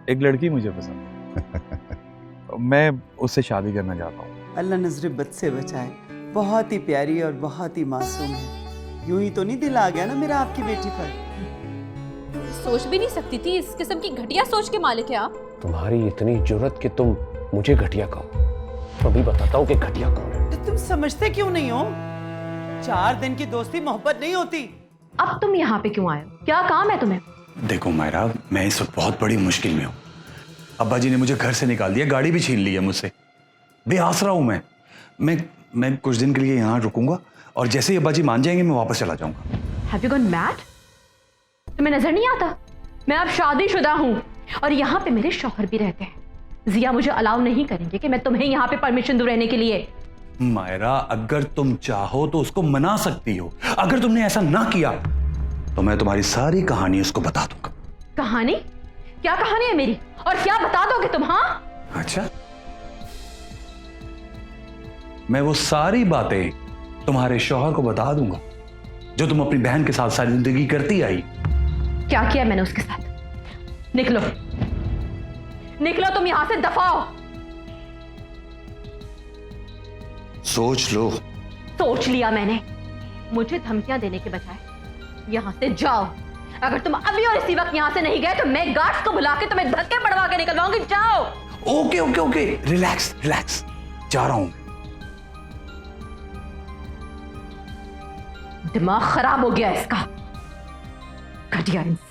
एक लड़की मुझे पसंद है। मैं उससे शादी करना चाहता हूँ। अल्लाह नजर बद से बचाए। बहुत ही प्यारी और बहुत ही मासूम है। यूं ही तो नहीं दिल आ गया ना मेरा आपकी बेटी पर। सोच भी नहीं सकती थी, इस किस्म की घटिया सोच के मालिक है आप। तुम्हारी इतनी जुर्रत कि तुम मुझे घटिया कहो, तो अभी बताता हूँ कि घटिया कौन है। तो तुम समझते क्यों नहीं हो? 4 दिन की दोस्ती मोहब्बत नहीं होती। अब तुम यहाँ पे क्यों आए हो? क्या काम है तुम्हें? देखो मायरा, मैं इस वक्त बहुत बड़ी मुश्किल में हूँ। अब्बा जी ने मुझे घर से निकाल दिया, गाड़ी भी छीन ली है मुझसे। बेआसरा हूँ मैं कुछ दिन के लिए यहाँ रुकूंगा और जैसे ही अब्बा जी मान जाएंगे मैं वापस चला जाऊंगा। Have you gone mad? तुम्हें नजर नहीं आता? मैं अब शादीशुदा हूँ और यहाँ पे मेरे शौहर भी रहते हैं। जिया मुझे अलाउ नहीं करेंगे कि मैं तुम्हें यहाँ पे परमिशन दूं रहने के लिए। मायरा, अगर तुम चाहो तो उसको मना सकती हो। अगर तुमने ऐसा ना किया तो मैं तुम्हारी सारी कहानी उसको बता दूंगा। कहानी? क्या कहानी है मेरी? और क्या बता दोगे तुम? हाँ, अच्छा, मैं वो सारी बातें तुम्हारे शौहर को बता दूंगा जो तुम अपनी बहन के साथ सारी जिंदगी करती आई। क्या किया मैंने उसके साथ? निकलो, निकलो तुम यहां से, दफा हो। सोच लो। सोच लिया मैंने। मुझे धमकियां देने के बजाय यहां से जाओ। अगर तुम अभी और इसी वक्त यहां से नहीं गए तो मैं गार्ड्स को बुला के तुम्हें धक्के पड़वा के निकलवाऊंगी। जाओ। Okay okay okay, relax relax, जा रहा हूं। दिमाग खराब हो गया इसका, घटिया इंसान।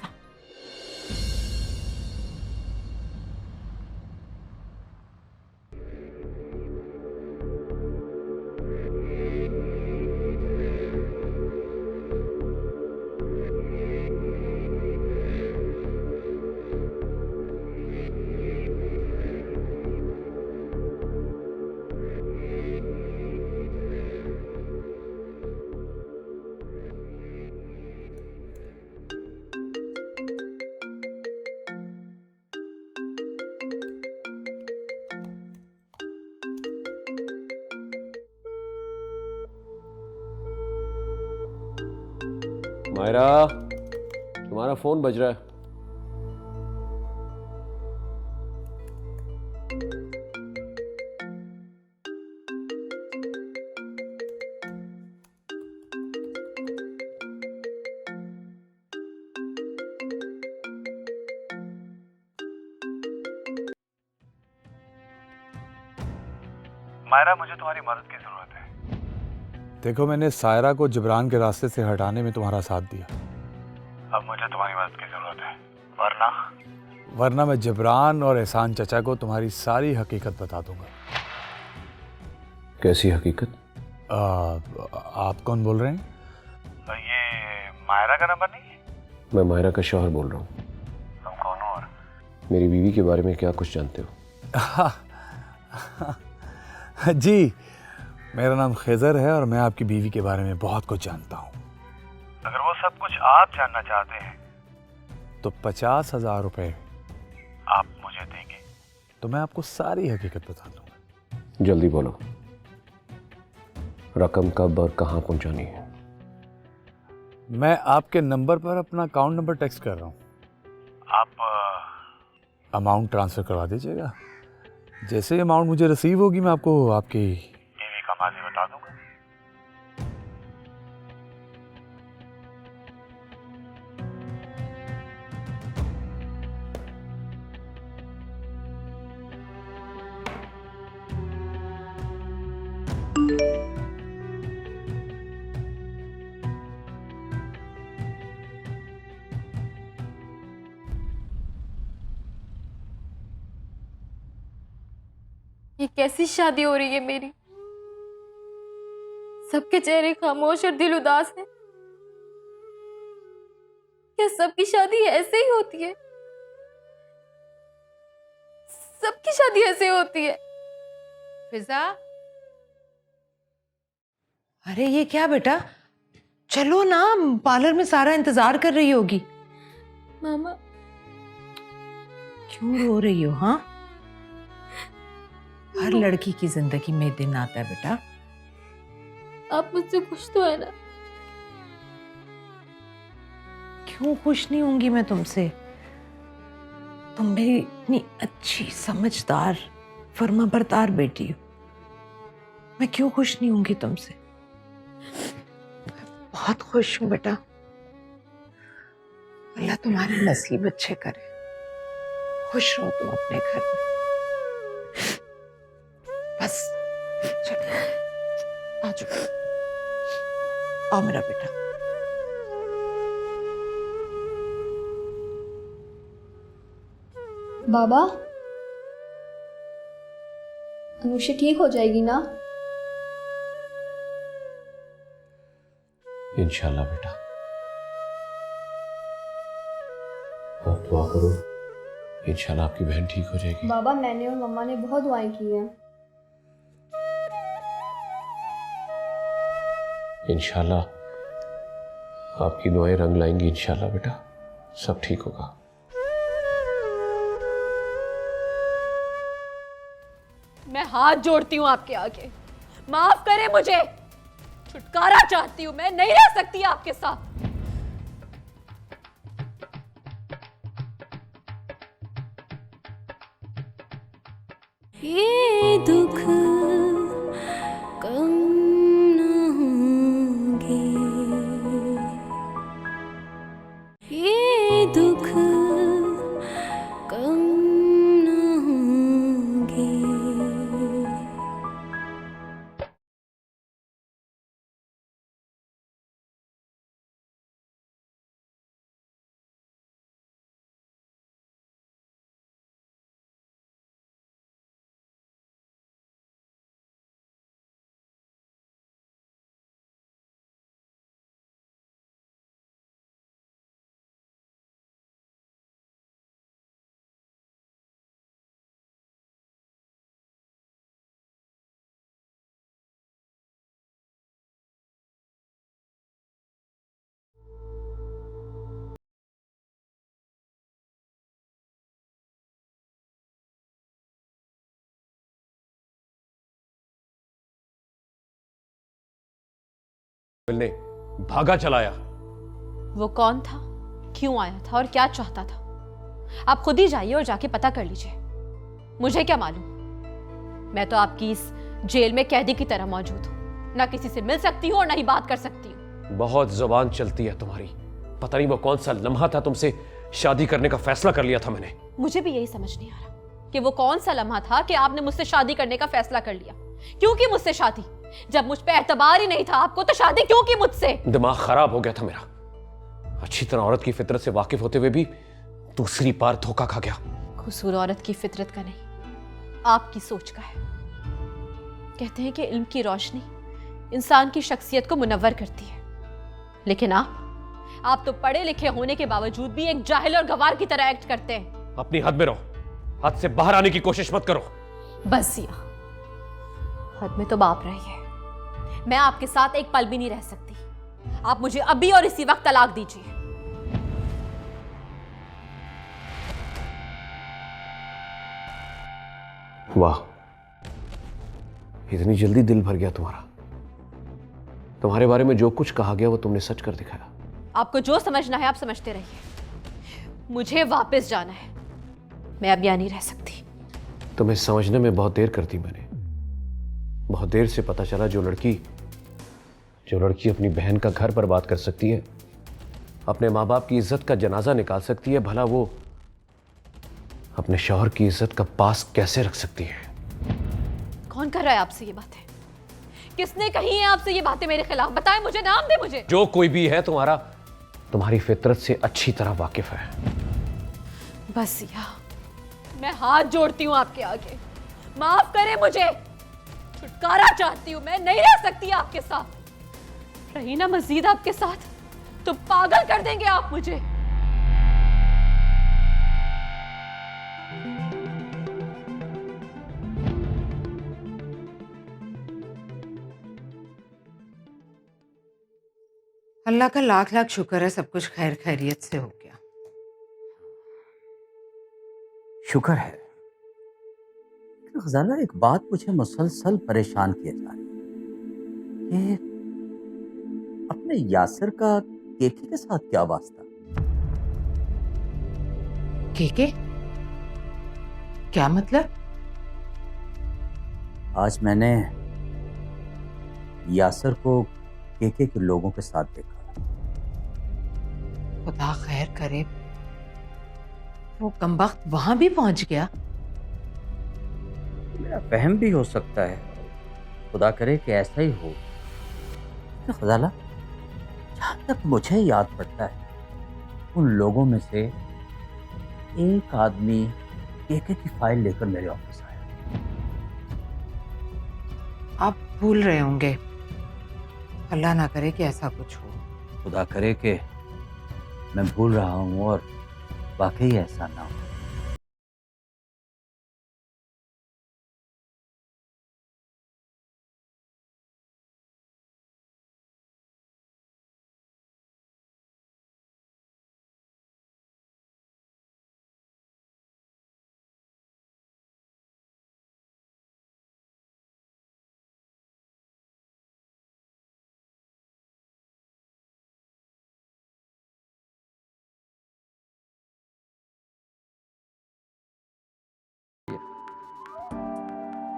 मायरा, तुम्हारा फोन बज रहा है। मायरा, मुझे तुम्हारी मदद की जरूरत है। देखो, मैंने सायरा को जबरान के रास्ते से हटाने में तुम्हारा साथ दिया। अब मुझे तुम्हारी मदद की जरूरत है, वरना मैं जबरान और एहसान चचा को तुम्हारी सारी हकीकत बता दूंगा। कैसी हकीकत? आप कौन बोल रहे हैं? ये मायरा का नंबर नहीं है? मैं मायरा का शौहर बोल रहा हूँ। तुम कौन हो और? मेरी बीवी के बारे में क्या कुछ जानते हो? जी, मेरा नाम खिजर है और मैं आपकी बीवी के बारे में बहुत कुछ जानता हूँ। अगर वो सब कुछ आप जानना चाहते हैं तो 50,000 रुपए आप मुझे देंगे तो मैं आपको सारी हकीकत बता दूंगा। जल्दी बोलो, रकम कब और कहाँ पहुंचानी है? मैं आपके नंबर पर अपना अकाउंट नंबर टेक्स्ट कर रहा हूँ। आप अमाउंट ट्रांसफर करवा दीजिएगा। जैसे अमाउंट मुझे रिसीव होगी मैं आपको आपकी बीवी का माजी बता दूंगा। ये कैसी शादी हो रही है मेरी? सबके चेहरे खामोश और दिल उदास है। क्या सबकी शादी ऐसे ही होती है? सबकी शादी ऐसे होती है? फिजा, अरे ये क्या बेटा, चलो ना, पार्लर में सारा इंतजार कर रही होगी। मामा, क्यों रो रही हो? हाँ, हर लड़की की जिंदगी में दिन आता है बेटा। आप मुझसे खुश तो है ना? क्यों खुश नहीं होंगी मैं तुमसे? तुम मेरी इतनी अच्छी, समझदार, फर्माबरदार बेटी हो, मैं क्यों खुश नहीं होंगी तुमसे? बहुत खुश हूं बेटा। अल्लाह तुम्हारे नसीब अच्छे करे, खुश रहो तुम अपने घर में। बस चलो, आ जाओ, आओ मेरा बेटा। बाबा, अनुषा ठीक हो जाएगी ना? इंशाल्लाह बेटा, आप दुआ करो, इंशाल्लाह आपकी बहन ठीक हो जाएगी। बाबा, मैंने और मम्मा ने बहुत दुआएं की हैं। इंशाल्लाह आपकी दुआएं रंग लाएंगी। इंशाल्लाह बेटा, सब ठीक होगा। मैं हाथ जोड़ती हूँ आपके आगे, माफ करें मुझे, छुटकारा चाहती हूँ, मैं नहीं रह सकती आपके साथ। ये दुख कम न होंगे, ये दुख कम न होंगे। ने भागा चलाया। वो कौन था, क्यों आया था और क्या चाहता था? आप खुद ही जाइए और जाके पता कर लीजिए। मुझे क्या मालूम, मैं तो आपकी इस जेल में कैदी की तरह मौजूद हूं, ना किसी से मिल सकती हूँ और ना ही बात कर सकती हूँ। बहुत जुबान चलती है तुम्हारी। पता नहीं वो कौन सा लम्हा था, तुमसे शादी करने का फैसला कर लिया था मैंने। मुझे भी यही समझ नहीं आ रहा कि वो कौन सा लम्हा था कि आपने मुझसे शादी करने का फैसला कर लिया। क्यों की मुझसे शादी? जब मुझ पे एतबार ही नहीं था आपको, तो शादी क्यों की मुझसे? दिमाग खराब हो गया था मेरा। अच्छी तरह औरत की फितरत से वाकिफ होते हुए भी दूसरी बार धोखा खा गया। कसूर औरत की फितरत का नहीं, आपकी सोच का है। कहते हैं कि इल्म की रोशनी इंसान की शख्सियत को मुनव्वर करती है, लेकिन आप तो पढ़े लिखे होने के बावजूद भी एक जाहिल और गवार की तरह एक्ट करते हैं। अपनी हद में रहो, हद से बाहर आने की कोशिश मत करो। बस सिया, हद में तो बाप रही है। मैं आपके साथ एक पल भी नहीं रह सकती। आप मुझे अभी और इसी वक्त तलाक दीजिए। वाह, इतनी जल्दी दिल भर गया तुम्हारा। तुम्हारे बारे में जो कुछ कहा गया वो तुमने सच कर दिखाया। आपको जो समझना है आप समझते रहिए, मुझे वापस जाना है। मैं अब यहां नहीं रह सकती। तुम्हें समझने में बहुत देर कर दी मैंने। बहुत देर से पता चला जो लड़की अपनी बहन का घर बर्बाद कर सकती है, अपने माँ बाप की इज्जत का जनाजा निकाल सकती है, भला वो अपने शौहर की इज्जत का पास कैसे रख सकती है? कौन कर रहा है आपसे ये बातें? किसने कही है आपसे ये बातें मेरे खिलाफ? बताएं मुझे, नाम दे मुझे। जो कोई भी है तुम्हारी फितरत से अच्छी तरह वाकिफ है। बस सिया, मैं हाथ जोड़ती हूँ आपके आगे, माफ करें मुझे, छुटकारा चाहती हूँ। मैं नहीं रह सकती आपके साथ। रही ना मजीद आपके साथ तो पागल कर देंगे आप मुझे। अल्लाह का लाख लाख शुक्र है, सब कुछ खैर खैरियत से हो गया। शुक्र है। खजाना, एक बात मुझे मुसलसल परेशान किया जा रही है कि अपने यासिर का केके के साथ क्या वास्ता? केके? क्या मतलब? आज मैंने यासर को केके के लोगों के साथ देखा। खुदा खैर करे, वो कमबख्त वहां भी पहुंच गया। मेरा वहम भी हो सकता है, खुदा करे कि ऐसा ही हो। खुदाला, जहां तक मुझे याद पड़ता है, उन लोगों में से एक आदमी केके की फाइल लेकर मेरे ऑफिस आया। आप भूल रहे होंगे, अल्लाह ना करे कि ऐसा कुछ हो। खुदा करे कि मैं भूल रहा हूं और वाकई ऐसा ना हो।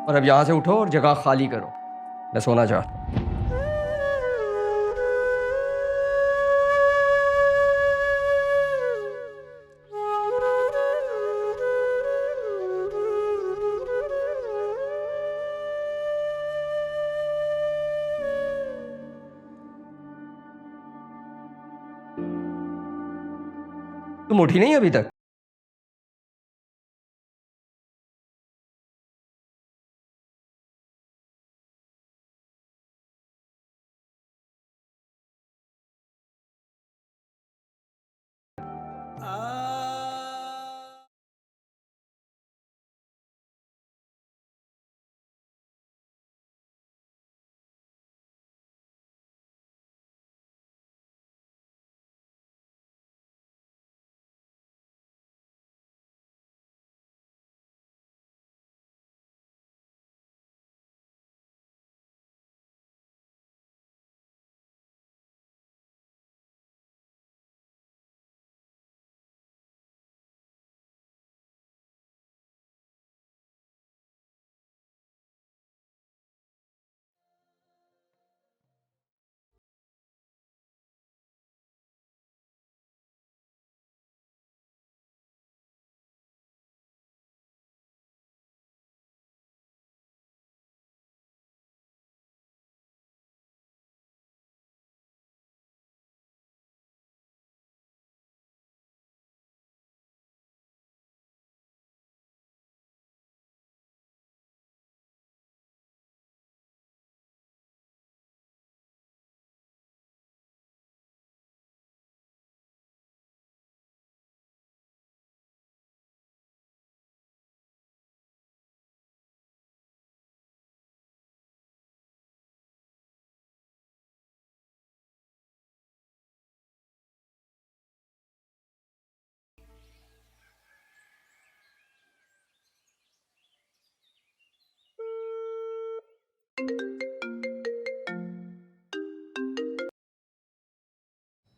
और अब यहाँ से उठो और जगह खाली करो, मैं सोना चाहता हूँ। तुम उठी नहीं अभी तक?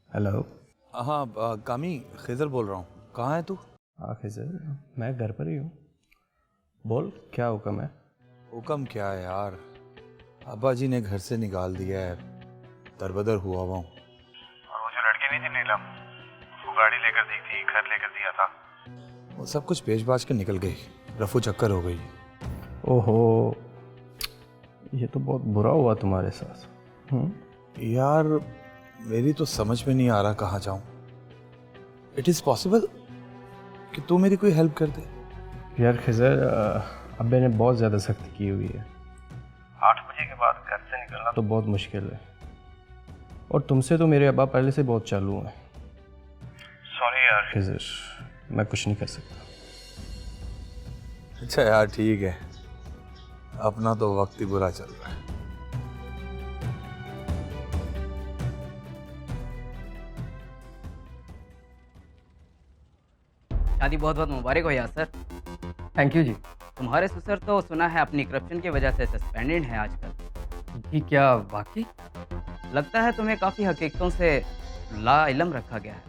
हेलो। हाँ कामी, खिजर बोल रहा हूँ। कहाँ है तू? हाँ खिजर, मैं घर पर ही हूँ। बोल, क्या हुक्म है? हुक्म क्या है यार, अब्बा जी ने घर से निकाल दिया है, दरबदर हुआ हुआ हूँ। और वो जो लड़की नहीं थी नीलम, वो गाड़ी लेकर दी थी, घर लेकर दिया था, वो सब कुछ बेच बाच के निकल गई, रफू चक्कर हो गई। ओहो, ये तो बहुत बुरा हुआ तुम्हारे साथ। यार मेरी तो समझ में नहीं आ रहा कहाँ जाऊँ। इट इज़ पॉसिबल कि तू मेरी कोई हेल्प कर दे? यार खिजर, अब्बे ने बहुत ज़्यादा सख्ती की हुई है। 8 बजे के बाद घर से निकलना तो बहुत मुश्किल है, और तुमसे तो मेरे अब्बा पहले से बहुत चालू हैं। सॉरी यार खिजर, मैं कुछ नहीं कर सकता। अच्छा यार ठीक है, अपना तो वक्त ही बुरा चल रहा है। शादी बहुत बहुत मुबारक हो यासर। थैंक यू जी। तुम्हारे ससुर तो सुना है अपनी करप्शन की वजह से सस्पेंडेड है आजकल। जी क्या वाकई? लगता है तुम्हें काफ़ी हकीकतों से ला इलम रखा गया है।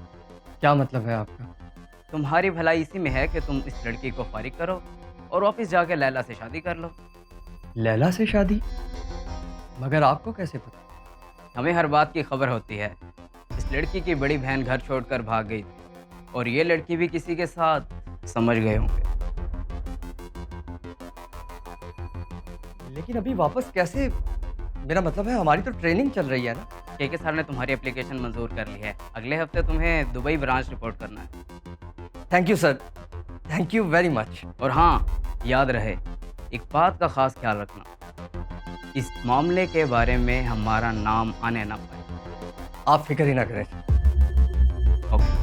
क्या मतलब है आपका? तुम्हारी भलाई इसी में है कि तुम इस लड़की को फारिग करो और वापस जाके लैला से शादी कर लो। लैला से शादी? मगर आपको कैसे पता? हमें हर बात की खबर होती है। इस लड़की की बड़ी बहन घर छोड़कर भाग गई थी और ये लड़की भी किसी के साथ, समझ गए होंगे। लेकिन अभी वापस कैसे? मेरा मतलब है हमारी तो ट्रेनिंग चल रही है ना। के सर ने तुम्हारी एप्लीकेशन मंजूर कर ली है। अगले हफ्ते तुम्हें दुबई ब्रांच रिपोर्ट करना है। Thank you sir, thank you very much. और हाँ, याद रहे, एक बात का खास ख्याल रखना, इस मामले के बारे में हमारा नाम आने ना पाए। आप फिक्र ही ना करें। ओके।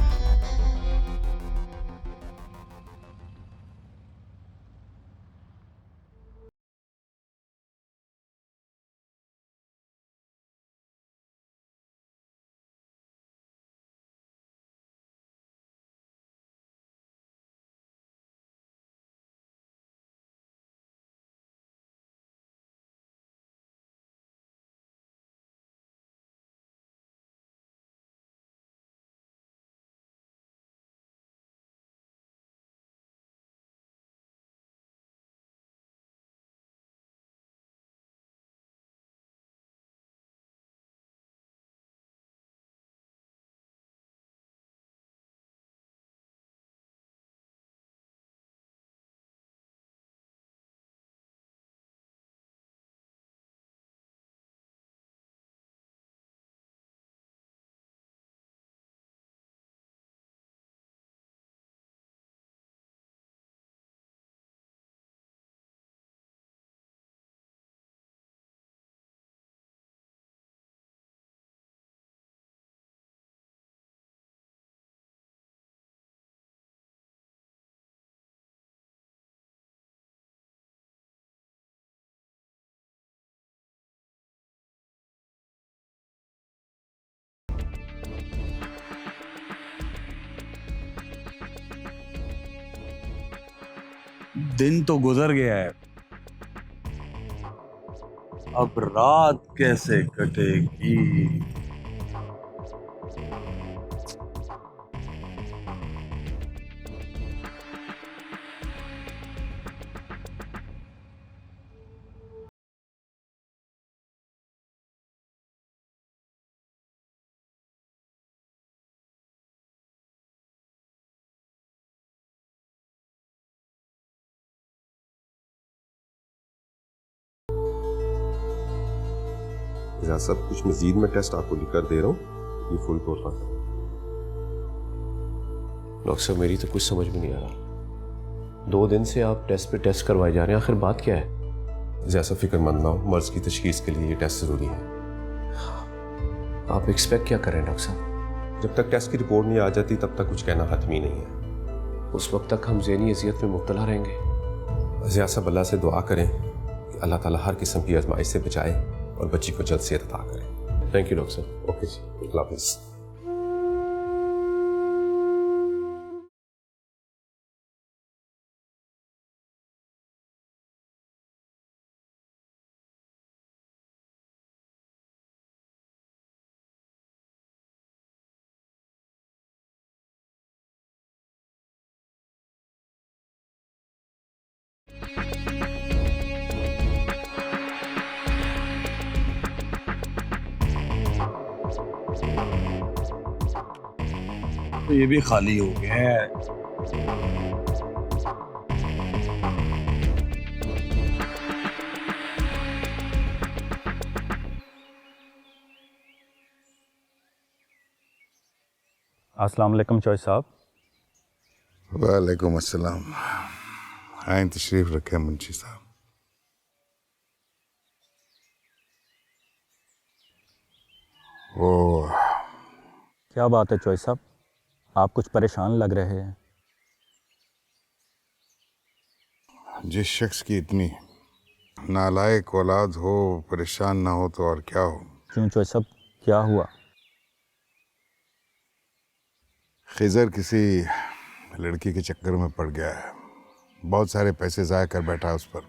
दिन तो गुजर गया है, अब रात कैसे कटेगी? सब कुछ मजीद में टेस्ट आपको लिखकर दे रहा हूँ, ये फुल कोर्स है। डॉक्टर साहब, मेरी तो कुछ समझ में नहीं आ रहा। 2 दिन से आप टेस्ट पे टेस्ट करवाए जा रहे हैं, आखिर बात क्या है? जैसा फिक्रमंद ना हो, मर्ज की तशखीस के लिए ये टेस्ट जरूरी है। आप एक्सपेक्ट क्या कर रहे हैं डॉक्टर साहब? जब तक टेस्ट की रिपोर्ट नहीं आ जाती तब तक कुछ कहना हतमी नहीं है। उस वक्त तक हम ज़हनी अजियत में मुब्तला रहेंगे। ज़िया साहब, अल्लाह से दुआ करें कि अल्लाह ताला हर किस्म की आजमाइश से बचाए और बच्ची को जल्द सेहत अता करें। थैंक यू डॉक्टर साहब। ओके जी, अल्लाह हाफिज़। तो ये भी खाली हो गया है। अस्सलाम वालेकुम चॉइस साहब। वालेकुम अस्सलाम। आए तशरीफ रखे मुंशी साहब। वो क्या बात है चॉइस साहब, आप कुछ परेशान लग रहे हैं। जिस शख्स की इतनी नालायक औलाद हो, परेशान ना हो तो और क्या हो। क्यों चॉइस साहब, क्या हुआ? खिजर किसी लड़की के चक्कर में पड़ गया है, बहुत सारे पैसे ज़ाया कर बैठा है उस पर।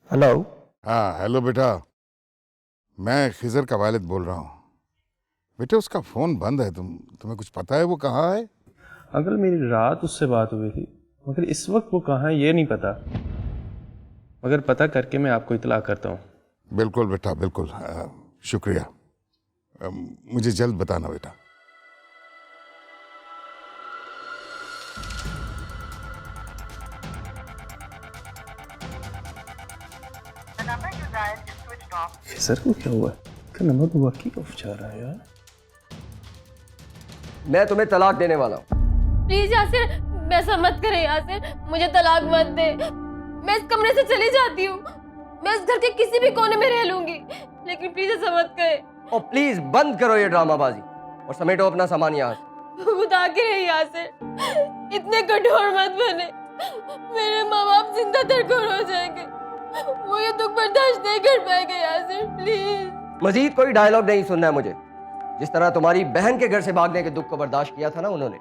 हेलो। हाँ हेलो बेटा, मैं खिजर का वालिद बोल रहा हूँ। बेटे उसका फ़ोन बंद है, तुम्हें कुछ पता है वो कहाँ है? अंकल मेरी रात उससे बात हुई थी, मगर इस वक्त वो कहाँ है ये नहीं पता, मगर पता करके मैं आपको इतला करता हूँ। बिल्कुल बेटा बिल्कुल, शुक्रिया। मुझे जल्द बताना बेटा। सर को क्या हुआ? का नंबर तो वाकई ऑफ जा रहा है यार। मैं तुम्हें तलाक देने वाला हूँ। प्लीज यासिर, ऐसा मत करे यासिर, मुझे तलाक मत दे। मैं इस कमरे से चली जाती हूँ, मैं इस घर के किसी भी कोने में रह लूंगी, लेकिन प्लीज ऐसा मत करे। और प्लीज बंद करो ये ड्रामाबाजी और समेटो अपना सामान यहाँ से। खुदा के रहे यासिर, इतने कठोर मत बने। मेरे माँ बाप जिंदा तरकोर हो जाएंगे, वो ये दुख बर्दाश्त नहीं कर पाएंगे यासिर, प्लीज। मजीद कोई डायलॉग नहीं सुनना है मुझे। जिस तरह तुम्हारी बहन के घर से भागने के दुख को बर्दाश्त किया था ना उन्होंने,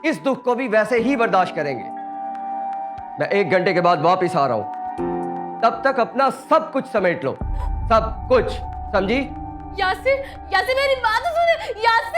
इस दुख को भी वैसे ही बर्दाश्त करेंगे। मैं 1 घंटे के बाद वापस आ रहा हूं, तब तक अपना सब कुछ समेट लो, सब कुछ, समझी? यासिर, यासिर मेरी बात तो सुने यासिर।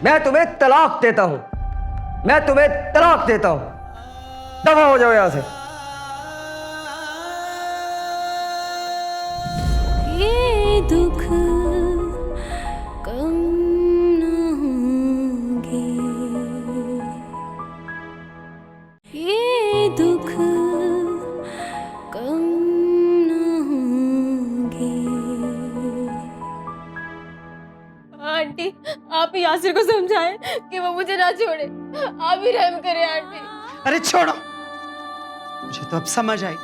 मैं तुम्हें तलाक देता हूं, मैं तुम्हें तलाक देता हूं। दफा हो जाओ यहां से। ये दुख कम न होंगे, ये दुख कम न होंगे। आंटी, आप ही यासिर को समझाएं कि वो मुझे ना छोड़े, आप ही रहम करें आंटी। अरे छोड़ो, मुझे तो अब समझ आई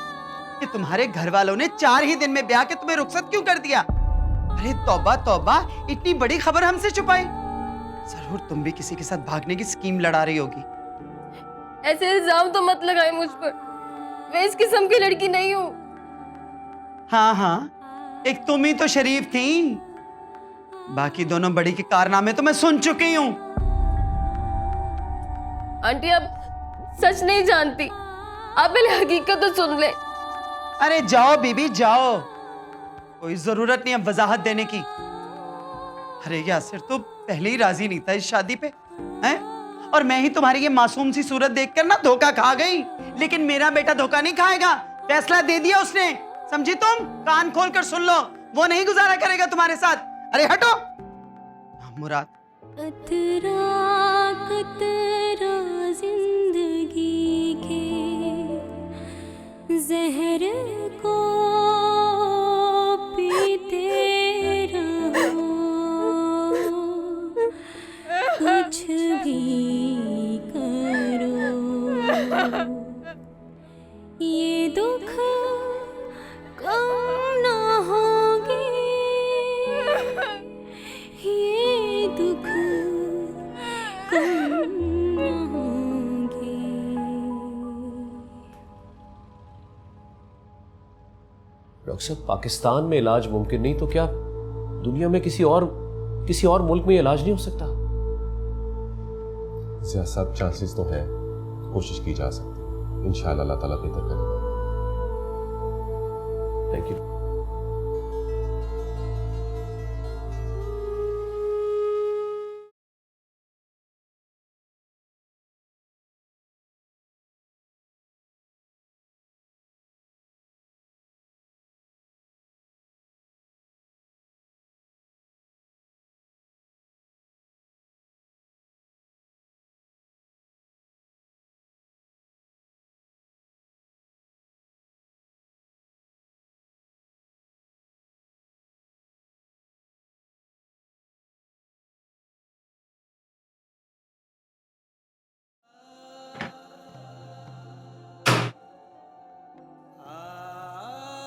कि तुम्हारे घर वालों ने 4 ही दिन में ब्याह के तुम्हें रुखसत क्यों कर दिया। अरे तौबा तौबा, इतनी बड़ी खबर हमसे छुपाई। जरूर तुम भी किसी के साथ भागने की स्कीम लड़ा रही होगी। ऐसे इल्जाम तो मत लगाए मुझ पर, मैं इस किस्म की लड़की नहीं हूँ। हाँ हाँ, एक तुम ही तो शरीफ थी, बाकी दोनों बड़ी के कारनामे तो मैं सुन चुकी हूँ। आंटी आप सच नहीं जानती, आप पहले हकीकत तो सुन ले। अरे जाओ बीबी जाओ, कोई जरूरत नहीं अब वजाहत देने की। अरे यासिर तो पहले ही राजी नहीं था इस शादी पे, हैं? और मैं ही तुम्हारी ये मासूम सी सूरत देखकर ना धोखा खा गई, लेकिन मेरा बेटा धोखा नहीं खाएगा। फैसला दे दिया उसने, समझी तुम? कान खोल कर सुन लो, वो नहीं गुजारा करेगा तुम्हारे साथ। अरे हटो मुराद। कतरा कतरा जिंदगी के जहर को पीते रहो, कुछ भी करो, ये दुख कम ना होंगे, ये दुख कम ना होंगे। डॉक्टर साहब, पाकिस्तान में इलाज मुमकिन नहीं तो क्या दुनिया में किसी और मुल्क में इलाज नहीं हो सकता? सब चांसेस तो हैं, कोशिश की जा सकती है। इंशाअल्लाह अल्लाह ताला बेहतर करेगा। Thank you.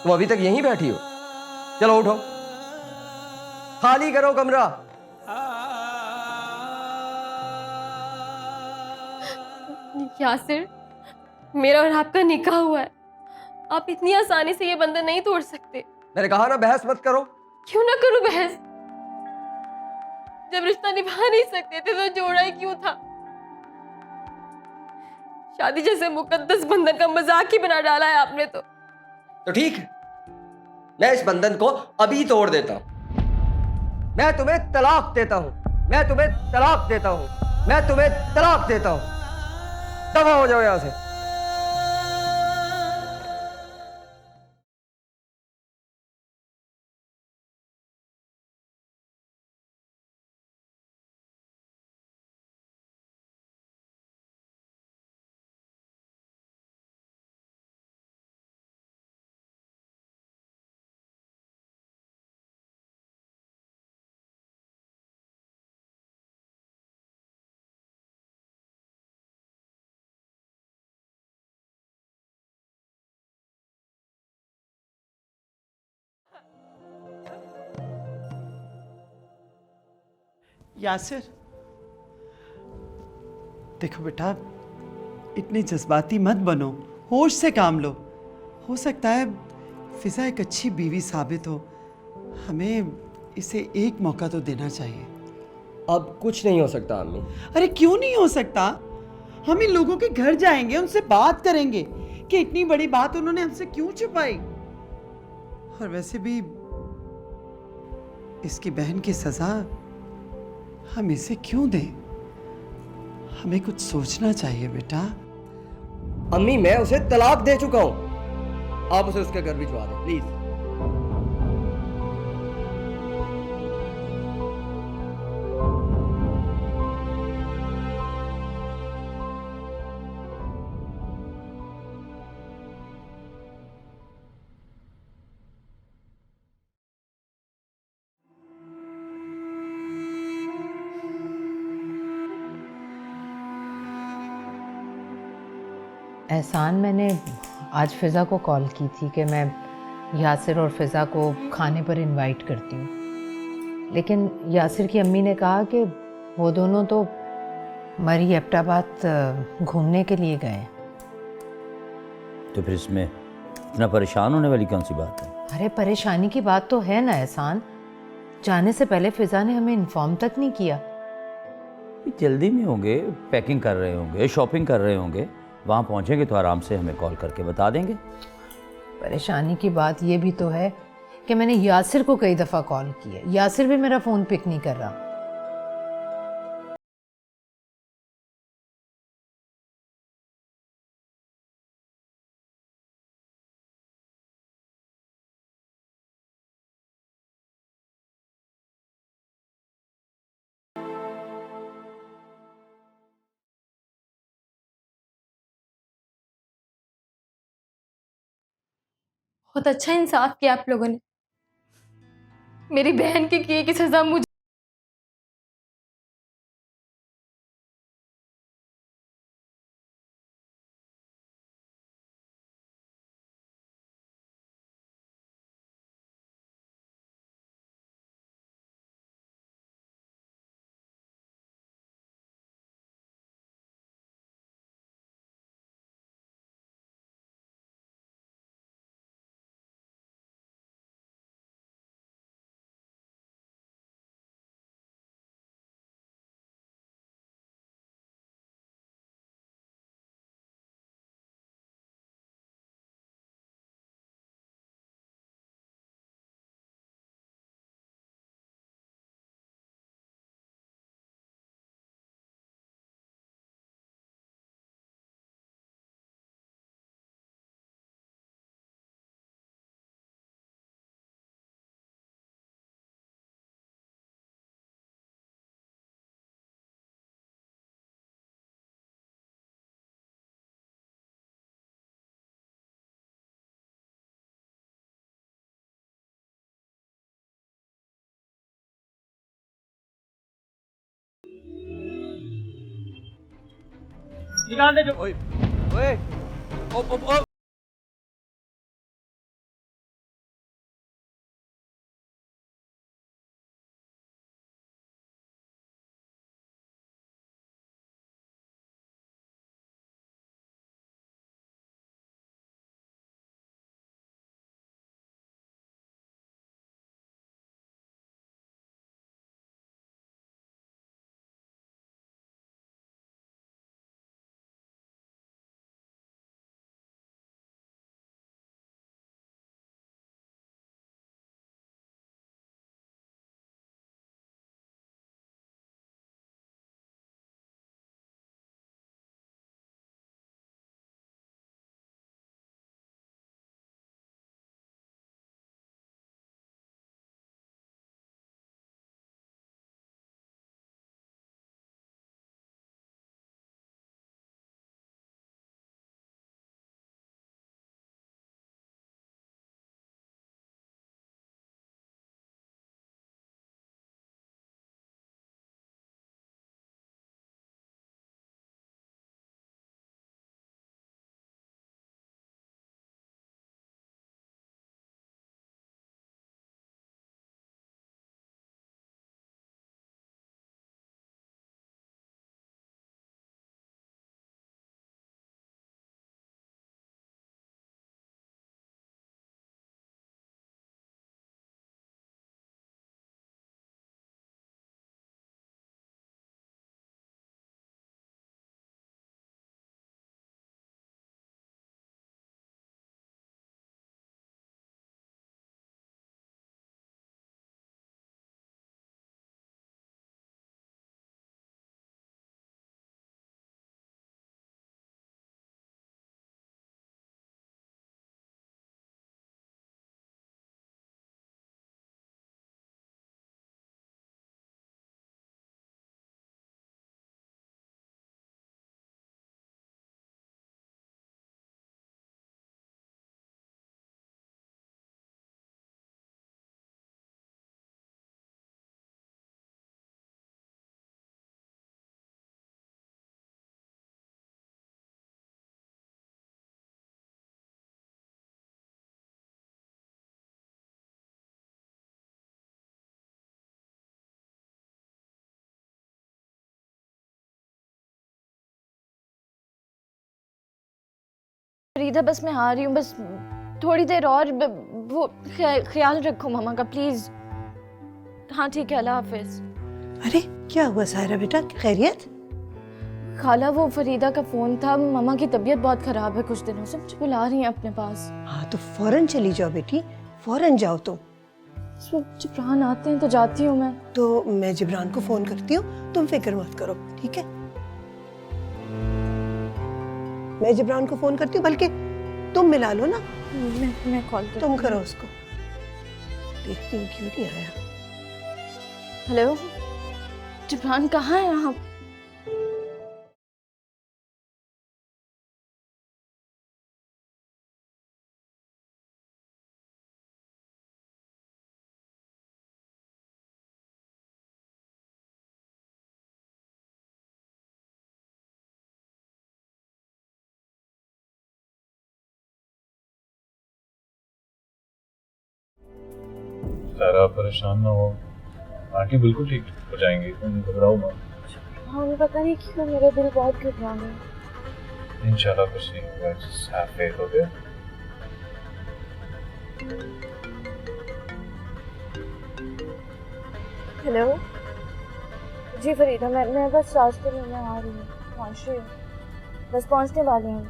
तुम अभी तक यहीं बैठी हो? चलो उठो, खाली करो कमरा। यासिर, मेरा और आपका निकाह हुआ है। आप इतनी आसानी से ये बंधन नहीं तोड़ सकते। मैंने कहा ना बहस मत करो। क्यों ना करूं बहस? जब रिश्ता निभा नहीं सकते थे तो जोड़ा ही क्यों था? शादी जैसे मुकद्दस बंधन का मजाक ही बना डाला है आपने तो ठीक है, मैं इस बंधन को अभी तोड़ देता हूं। मैं तुम्हें तलाक देता हूं, मैं तुम्हें तलाक देता हूं, मैं तुम्हें तलाक देता हूं। दफा हो जाओ यहां से। यासिर, देखो बेटा, इतने जज्बाती मत बनो, होश से काम लो। हो सकता है फिजा एक अच्छी बीवी साबित हो। हमें इसे एक मौका तो देना चाहिए। अब कुछ नहीं हो सकता अम्मी। अरे क्यों नहीं हो सकता? हम इन लोगों के घर जाएंगे, उनसे बात करेंगे कि इतनी बड़ी बात उन्होंने हमसे क्यों छुपाई। और वैसे भी इसकी बहन की सजा हम इसे क्यों दें? हमें कुछ सोचना चाहिए बेटा। अम्मी, मैं उसे तलाक दे चुका हूं। आप उसे उसके घर भिजवा दें प्लीज। एहसान, मैंने आज फ़िज़ा को कॉल की थी कि मैं यासिर और फ़िज़ा को खाने पर इनवाइट करती हूँ, लेकिन यासिर की अम्मी ने कहा कि वो दोनों तो मरी एबटाबाद घूमने के लिए गए हैं। तो फिर इसमें इतना परेशान होने वाली कौन सी बात है? अरे परेशानी की बात तो है ना एहसान, जाने से पहले फ़िज़ा ने हमें इन्फॉर्म तक नहीं किया। जल्दी में होंगे, पैकिंग कर रहे होंगे, शॉपिंग कर रहे होंगे, वहाँ पहुँचेंगे तो आराम से हमें कॉल करके बता देंगे। परेशानी की बात ये भी तो है कि मैंने यासिर को कई दफ़ा कॉल किया, यासिर भी मेरा फ़ोन पिक नहीं कर रहा। बहुत अच्छा इंसाफ किया आप लोगों ने। मेरी बहन के किए की सजा मुझे निकाल दे जो। ओए, फरीदा बस मैं आ रही हूँ, बस थोड़ी देर और वो ख्याल रखो मामा का प्लीज। हाँ ठीक है, अल्लाह हाफिज। अरे क्या हुआ सायरा बेटा, खैरियत? खाला वो फरीदा का फोन था, मामा की तबीयत बहुत खराब है कुछ दिनों से, मुझे बुला रही हैं अपने पास। हाँ तो फौरन चली जाओ बेटी, फौरन जाओ तुम। जिब्रान आते हैं तो जाती हूँ मैं। तो मैं जिब्रान को फोन करती हूँ, तुम फिक्र मत करो, ठीक है? मैं जिब्रान को फोन करती हूँ, बल्कि तुम मिला लो ना। मैं कॉल करती हूँ। तुम करो उसको, देखती हूँ क्यों नहीं आया। हेलो जिब्रान, कहाँ हैं आप? सारा परेशान ना हो, आंटी बिल्कुल ठीक हो जाएंगी, तुम घबराओ मत। हाँ पता नहीं क्यों मेरा दिल बहुत घबरा रहा है। इंशाल्लाह कुछ नहीं होगा, just have faith, हो गया। हेलो जी फरीदा, मैं बस रास्ते में मैं आ रही हूँ, पहुँच रही हूँ, बस पहुँचने वाली हूँ।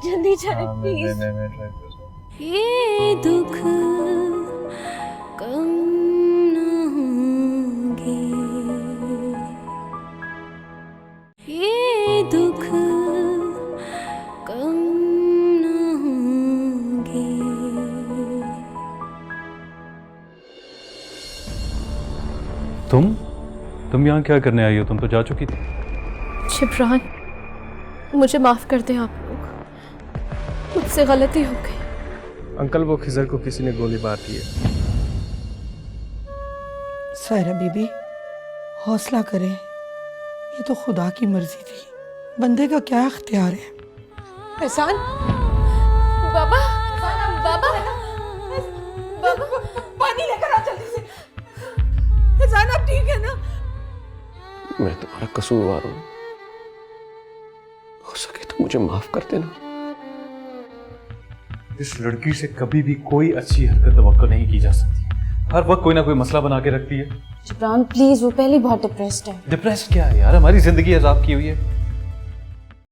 जल्दी जाए प्लीज। ये दुख कम न होंगे, ये दुख कम न होंगे। तुम यहाँ क्या करने आई हो? तुम तो जा चुकी थी। जिब्रान मुझे माफ कर दें आप लोग, मुझसे गलती हो गई। अंकल वो खिजर को किसी ने गोली मार दी है। सायरा बीबी हौसला करें, ये तो खुदा की मर्जी थी, बंदे का क्या इख्तियार है। एहसान बाबा, बाबा, बाबा पानी लेकर आ जल्दी से। एहसान आप ठीक है ना? मैं तुम्हारा कसूरवार हूँ, हो सके तो मुझे माफ कर देना। इस लड़की से कभी भी कोई अच्छी हरकत तवक्को नहीं की जा सकती, हर वक्त कोई ना कोई मसला बना के रखती है। जिब्रान प्लीज, वो पहले बहुत डिप्रेस्ड है। डिप्रेस्ड क्या है यार, हमारी जिंदगी अजाब की हुई है।